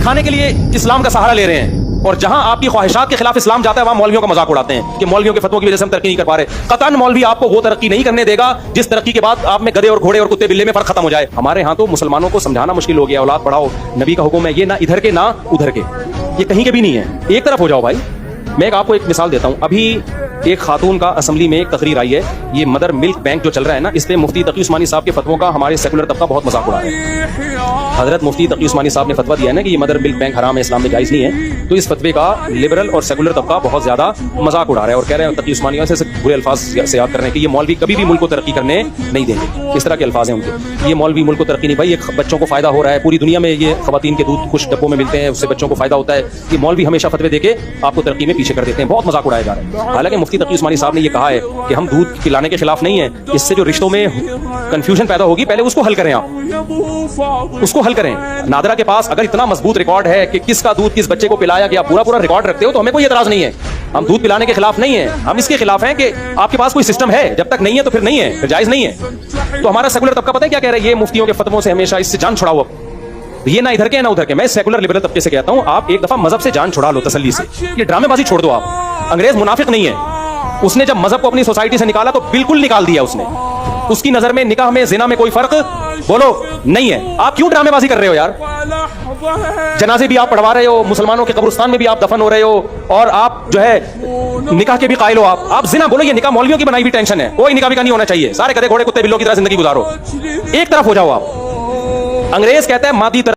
खाने के लिए इस्लाम का सहारा ले रहे हैं, और जहां आपकी ख्वाहिशात के खिलाफ इस्लाम जाता है वहां मौलवियों का मजाक उड़ाते हैं कि मौलवियों के फतवों की वजह से हम तरक्की नहीं कर पा रहे। कतन मौलवी आपको वो तरक्की नहीं करने देगा जिस तरक्की के बाद आप में गधे और घोड़े और कुत्ते बिल्ले में फर्क खत्म हो जाए। हमारे यहाँ तो मुसलमानों को समझाना मुश्किल हो गया, औलाद पढ़ाओ, नबी का हुक्म है, ये ना इधर के ना उधर के, ये कहीं के भी नहीं है, एक तरफ हो जाओ भाई। मैं आपको एक मिसाल देता हूँ। अभी एक खातून का असम्बली में एक तकरीर आई है, ये मदर मिल्क बैंक जो चल रहा है ना, इस पे मुफ्ती तकी उस्मानी साहब के फतवों का हमारे सेकुलर तबका बहुत मजाक उड़ा रहा है। हजरत मुफ्ती तकी उस्मानी साहब ने फतवा दिया है ना कि ये मदर मिल्क बैंक हराम है, इस्लाम में जायज़ नहीं है, तो इस फतवे का लिबरल और सेकुलर तबका बहुत ज्यादा मजाक उड़ा रहा है और कह रहे हैं तकी उस्मानी से बुरे अल्फाज से याद कर रहे हैं कि ये मौलवी कभी भी मुल्क को तरक्की करने नहीं देंगे। इस तरह के अल्फाज हैं उनके, ये मौलवी मुल्क को तरक्की नहीं, भाई ये बच्चों को फायदा हो रहा है, पूरी दुनिया में ये खवातीन के दूध कुछ डब्बों में मिलते हैं, उससे बच्चों को फायदा होता है, ये मौलवी हमेशा फतवे देके आपको तरक्की में पीछे कर देते हैं, बहुत मजाक उड़ाया जा रहा है। हालांकि मुफ्ती तकी उस्मानी साहब ने ये कहा है कि हम दूध पिलाने के खिलाफ नहीं है, इससे जो रिश्तों में कंफ्यूजन पैदा होगी पहले उसको हल करें, आप उसको हल करें। नादरा के पास अगर इतना मजबूत रिकॉर्ड है कि किसका दूध किस बच्चे को पिलाया गया, पूरा पूरा रिकॉर्ड रखते हो तो हमें कोई एतराज नहीं है। हम दूध पिलाने के खिलाफ नहीं है, हम इसके खिलाफ हैं कि आपके पास कोई सिस्टम है, जब तक नहीं है तो फिर नहीं है, फिर जायज नहीं है। तो हमारा सेकुलर तबका पता है क्या कह रहा है, ये मुफ्तियों के फतवों से हमेशा इससे जान छुड़ाओ, ये ना इधर के ना उधर के। मैं सेकुलर लिबरल तबके से कहता हूं, आप एक दफा मजहब से जान छुड़ा लो तसल्ली से, ये ड्रामेबाजी छोड़ दो आप। अंग्रेज मुनाफिक नहीं है, उसने जब मजहब को अपनी सोसाइटी से निकाला तो बिल्कुल निकाल दिया उसने। उसकी नजर में निकाह में जिना में कोई फर्क बोलो नहीं है। आप क्यों ड्रामेबाजी कर रहे हो यार? जनाजे भी आप पढ़वा रहे हो, मुसलमानों के कब्रिस्तान में भी आप दफन हो रहे हो, और आप जो है निकाह के भी कायल हो। आप जिना बोलो, ये निकाह मौलवियों की बनाई हुई टेंशन है, कोई निकाह नहीं होना चाहिए, सारे गधे घोड़े कुत्ते बिल्लों की तरह जिंदगी गुजारो, एक तरफ हो जाओ आप। अंग्रेज कहता है मादी